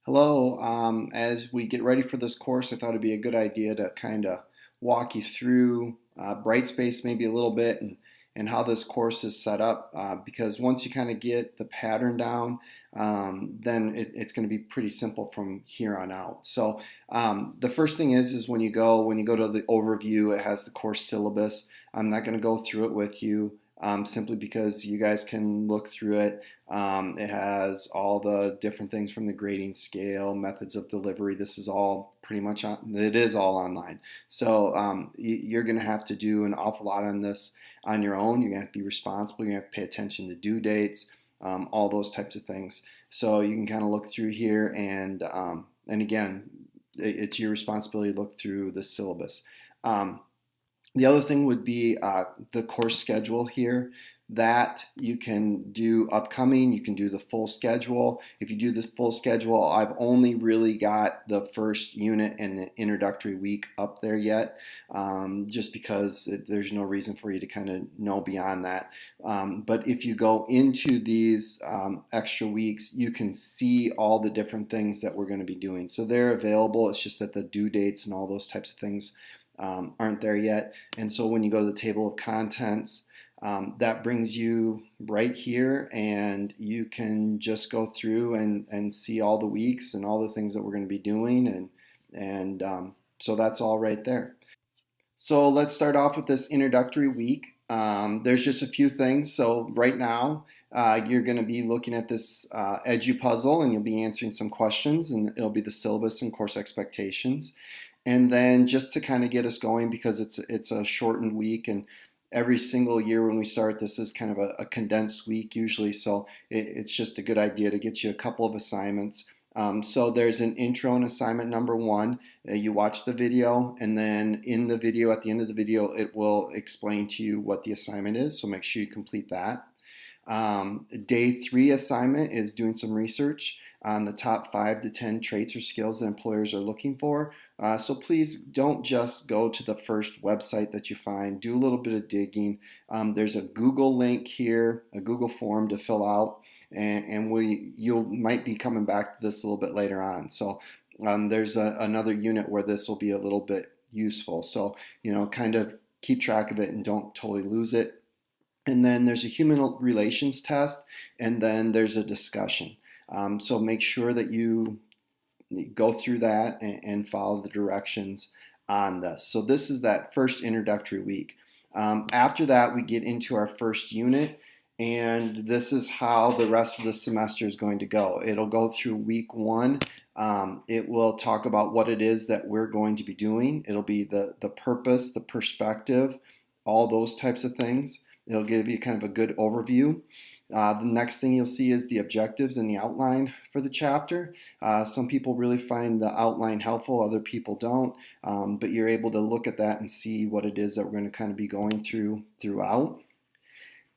Hello. As we get ready for this course, I thought it'd be a good idea to kind of walk you through Brightspace maybe a little bit and how this course is set up. Because once you kind of get the pattern down, then it's going to be pretty simple from here on out. So the first thing is when you go to the overview, it has the course syllabus. I'm not going to go through it with you. Simply because you guys can look through it. It has all the different things from the grading scale, methods of delivery. This is all pretty much it is all online. So you're going to have to do an awful lot on this on your own. You're going to have to be responsible. You're going to have to pay attention to due dates, all those types of things. So you can kind of look through here and again, it's your responsibility to look through the syllabus. The other thing would be the course schedule here. That you can do upcoming, you can do the full schedule. If you do the full schedule, I've only really got the first unit and the introductory week up there yet, just because there's no reason for you to kind of know beyond that. But if you go into these extra weeks, you can see all the different things that we're going to be doing. So they're available, it's just that the due dates and all those types of things aren't there yet. And so when you go to the table of contents, that brings you right here, and you can just go through and see all the weeks and all the things that we're going to be doing, and so that's all right there. So let's start off with this introductory week. There's just a few things. So right now, you're going to be looking at this edu puzzle, and you'll be answering some questions, and it'll be the syllabus and course expectations. And then just to kind of get us going, because it's a shortened week, and every single year when we start, this is kind of a condensed week usually, so it's just a good idea to get you a couple of assignments. So there's an intro and assignment number one. You watch the video, and then in the video, at the end of the video, it will explain to you what the assignment is, so make sure you complete that. Day 3 assignment is doing some research on the top 5 to 10 traits or skills that employers are looking for. So please don't just go to the first website that you find. Do a little bit of digging. There's a Google link here, a Google form to fill out, and you might be coming back to this a little bit later on. So there's another unit where this will be a little bit useful. So kind of keep track of it and don't totally lose it. And then there's a human relations test, and then there's a discussion. So make sure that you go through that and follow the directions on this. So this is that first introductory week. After that, we get into our first unit, and this is how the rest of the semester is going to go. It'll go through week 1. It will talk about what it is that we're going to be doing. It'll be the purpose, the perspective, all those types of things. It'll give you kind of a good overview. The next thing you'll see is the objectives and the outline for the chapter. Some people really find the outline helpful, other people don't, but you're able to look at that and see what it is that we're going to kind of be going throughout.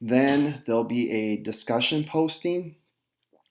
Then there'll be a discussion posting.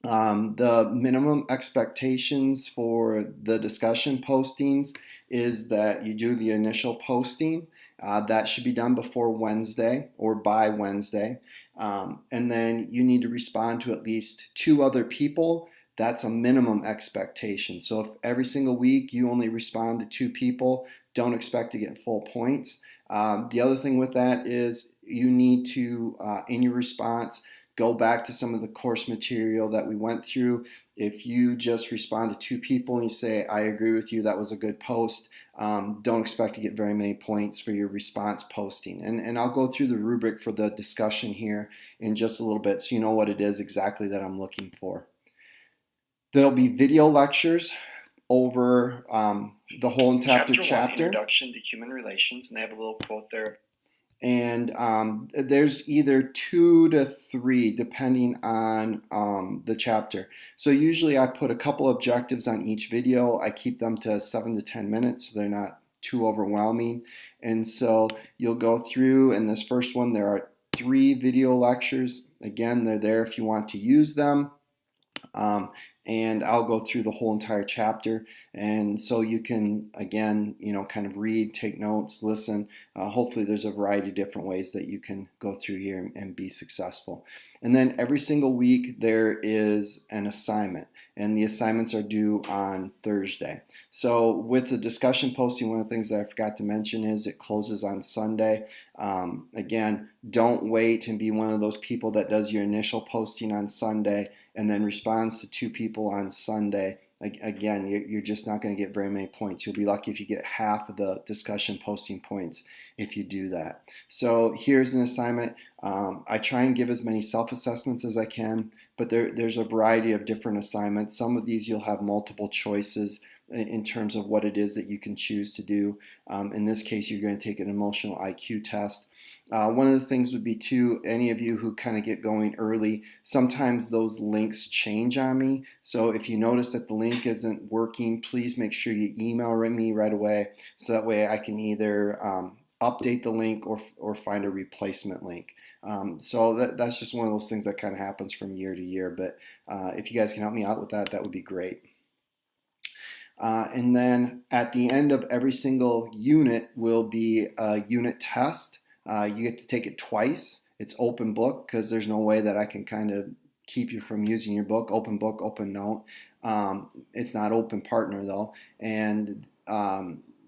The minimum expectations for the discussion postings is that you do the initial posting. That should be done before Wednesday or by Wednesday. And then you need to respond to at least 2 other people. That's a minimum expectation. So if every single week you only respond to 2 people, don't expect to get full points. The other thing with that is you need to, in your response, go back to some of the course material that we went through. If you just respond to 2 people and you say, I agree with you, that was a good post, don't expect to get very many points for your response posting. And I'll go through the rubric for the discussion here in just a little bit so you know what it is exactly that I'm looking for. There'll be video lectures over the whole entire chapter. Introduction to Human Relations, and they have a little quote there. And there's either 2 to 3 depending on the chapter. So usually I put a couple objectives on each video. I keep them to 7 to 10 minutes so they're not too overwhelming. And so you'll go through, and this first one, there are 3 video lectures. Again, they're there if you want to use them. And I'll go through the whole entire chapter, and so you can, again, kind of read, take notes, listen. Hopefully there's a variety of different ways that you can go through here and be successful. And then every single week there is an assignment, and the assignments are due on Thursday. So with the discussion posting, one of the things that I forgot to mention is it closes on Sunday. Again, don't wait and be one of those people that does your initial posting on Sunday and then responds to 2 people on Sunday. Again, you're just not going to get very many points. You'll be lucky if you get half of the discussion posting points if you do that. So here's an assignment. I try and give as many self-assessments as I can, but there's a variety of different assignments. Some of these you'll have multiple choices in terms of what it is that you can choose to do. In this case, you're going to take an emotional IQ test. One of the things would be too, any of you who kind of get going early, sometimes those links change on me. So if you notice that the link isn't working, please make sure you email me right away, so that way I can either update the link or find a replacement link. So that's just one of those things that kind of happens from year to year. But if you guys can help me out with that, that would be great. And then at the end of every single unit will be a unit test. You get to take it twice. It's open book because there's no way that I can kind of keep you from using your book. Open book, open note. It's not open partner though. And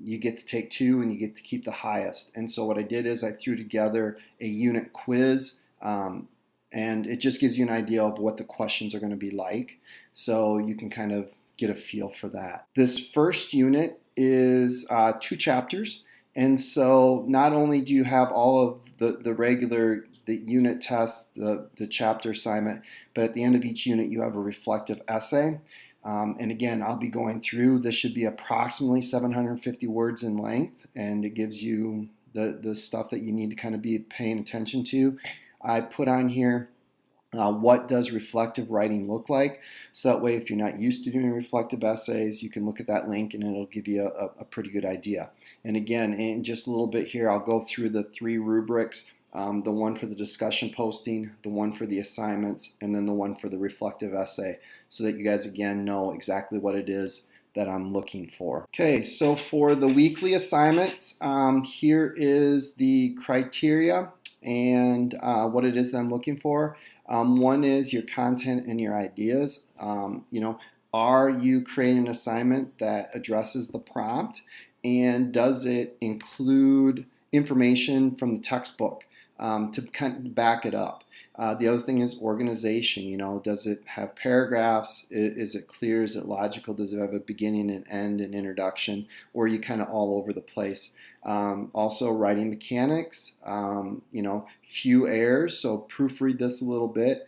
you get to take 2 and you get to keep the highest. And so what I did is I threw together a unit quiz, and it just gives you an idea of what the questions are going to be like. So you can kind of get a feel for that. This first unit is 2 chapters. And so not only do you have all of the regular unit test, the chapter assignment, but at the end of each unit you have a reflective essay. And again, I'll be going through, this should be approximately 750 words in length, and it gives you the stuff that you need to kind of be paying attention to. I put on here what does reflective writing look like? So that way, if you're not used to doing reflective essays, you can look at that link and it'll give you a pretty good idea. And again, in just a little bit here, I'll go through the 3 rubrics, the one for the discussion posting, the one for the assignments, and then the one for the reflective essay, so that you guys again know exactly what it is that I'm looking for. Okay, so for the weekly assignments, here is the criteria and what it is that I'm looking for. One is your content and your ideas. Are you creating an assignment that addresses the prompt, and does it include information from the textbook to kind of back it up? The other thing is organization. Does it have paragraphs? Is it clear? Is it logical? Does it have a beginning and end and introduction? Or are you kind of all over the place? Also writing mechanics, few errors, so proofread this a little bit,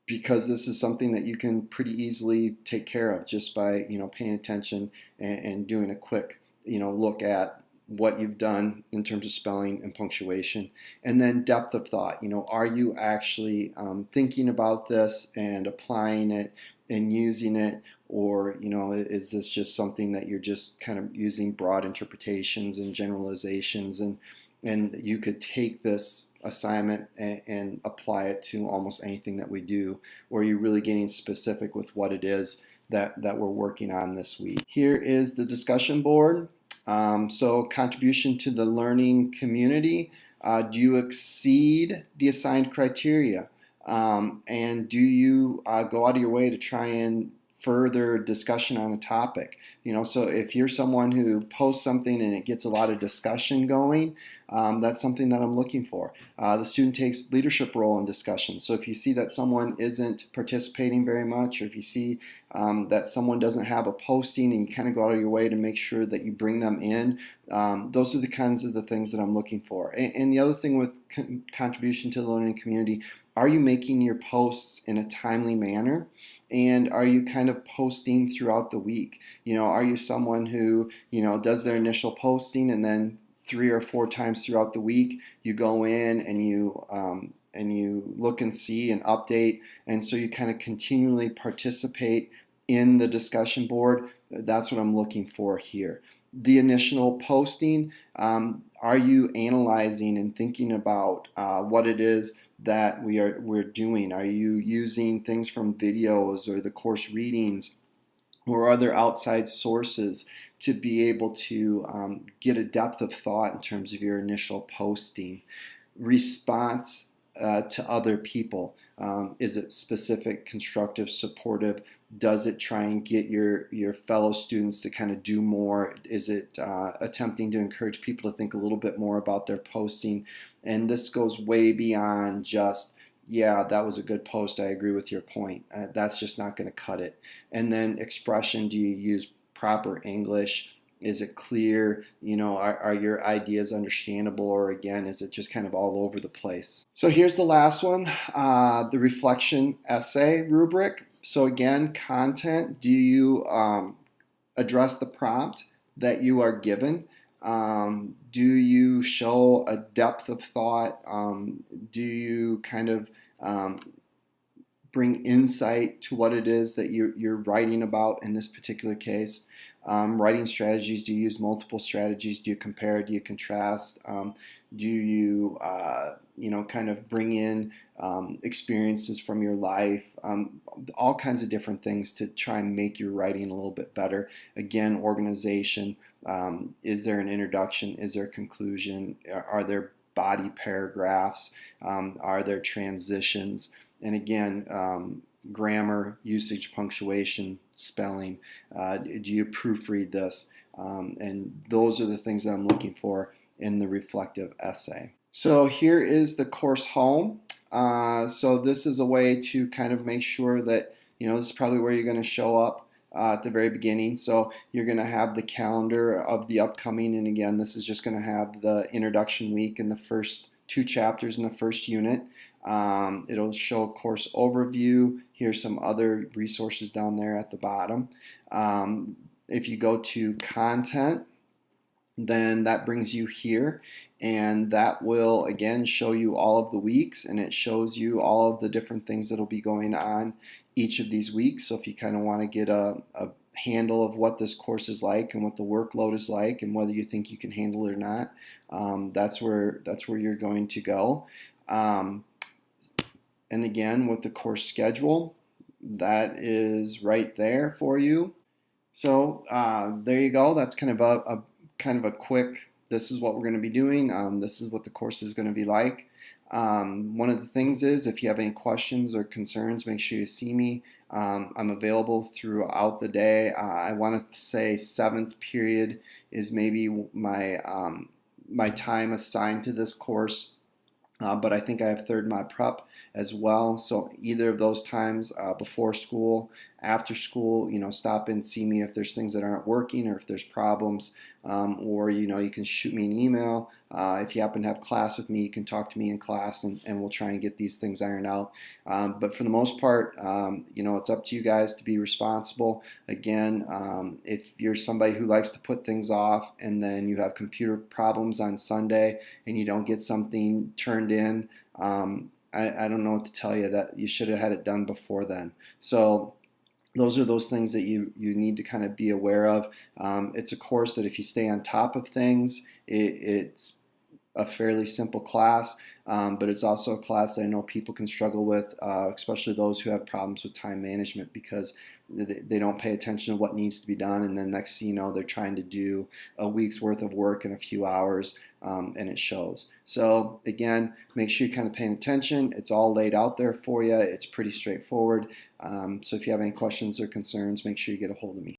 because this is something that you can pretty easily take care of just by paying attention and doing a quick look at what you've done in terms of spelling and punctuation. And then depth of thought. Are you actually thinking about this and applying it and using it, or is this just something that you're just kind of using broad interpretations and generalizations, and you could take this assignment and apply it to almost anything that we do, or are you really getting specific with what it is that we're working on this week? Here is the discussion board. So contribution to the learning community. Do you exceed the assigned criteria? And do you go out of your way to try and further discussion on a topic? So if you're someone who posts something and it gets a lot of discussion going, that's something that I'm looking for. The student takes leadership role in discussion. So if you see that someone isn't participating very much, or if you see that someone doesn't have a posting and you kind of go out of your way to make sure that you bring them in, those are the kinds of the things that I'm looking for. And the other thing with contribution to the learning community, are you making your posts in a timely manner? And are you kind of posting throughout the week? Are you someone who, does their initial posting and then 3 or 4 times throughout the week you go in and you look and see and update, and so you kind of continually participate in the discussion board? That's what I'm looking for here. The initial posting, are you analyzing and thinking about what it is that we're doing? Are you using things from videos or the course readings or other outside sources to be able to get a depth of thought in terms of your initial posting? Response to other people. Is it specific, constructive, supportive? Does it try and get your fellow students to kind of do more? Is it attempting to encourage people to think a little bit more about their posting? And this goes way beyond just, yeah, that was a good post, I agree with your point. That's just not going to cut it. And then expression, do you use proper English? Is it clear? Are your ideas understandable, or again, is it just kind of all over the place? So here's the last one, the reflection essay rubric. So again, content, do you address the prompt that you are given? Do you show a depth of thought? Do you kind of bring insight to what it is that you're writing about in this particular case? Writing strategies, do you use multiple strategies? Do you compare? Do you contrast? Do you, kind of bring in experiences from your life? All kinds of different things to try and make your writing a little bit better. Again, organization. Is there an introduction? Is there a conclusion? Are there body paragraphs? Are there transitions? And again, grammar, usage, punctuation, spelling. Do you proofread this? And those are the things that I'm looking for in the reflective essay. So here is the course home. So this is a way to kind of make sure that, this is probably where you're going to show up at the very beginning. So you're going to have the calendar of the upcoming, and again, this is just going to have the introduction week and the first 2 chapters in the first unit. It'll show course overview. Here's some other resources down there at the bottom. If you go to content, then that brings you here, and that will again show you all of the weeks, and it shows you all of the different things that will be going on each of these weeks. So if you kind of want to get a handle of what this course is like and what the workload is like and whether you think you can handle it or not, that's where you're going to go. And again, with the course schedule, that is right there for you. So there you go. That's kind of a quick, this is what we're going to be doing. This is what the course is going to be like. One of the things is, if you have any questions or concerns, make sure you see me. I'm available throughout the day. I want to say 7th period is maybe my time assigned to this course. But I think I have 3rd mod prep as well. So either of those times, before school, after school, stop in, see me if there's things that aren't working or if there's problems. Or, you can shoot me an email. If you happen to have class with me, you can talk to me in class, and we'll try and get these things ironed out. But for the most part, it's up to you guys to be responsible. Again, if you're somebody who likes to put things off and then you have computer problems on Sunday and you don't get something turned in, I don't know what to tell you. That you should have had it done before then. So those are those things that you need to kind of be aware of. It's a course that if you stay on top of things, it's a fairly simple class, but it's also a class that I know people can struggle with, especially those who have problems with time management, because they don't pay attention to what needs to be done, and then next thing you know, they're trying to do a week's worth of work in a few hours, and it shows. So again, make sure you're kind of paying attention. It's all laid out there for you. It's pretty straightforward. So if you have any questions or concerns, make sure you get a hold of me.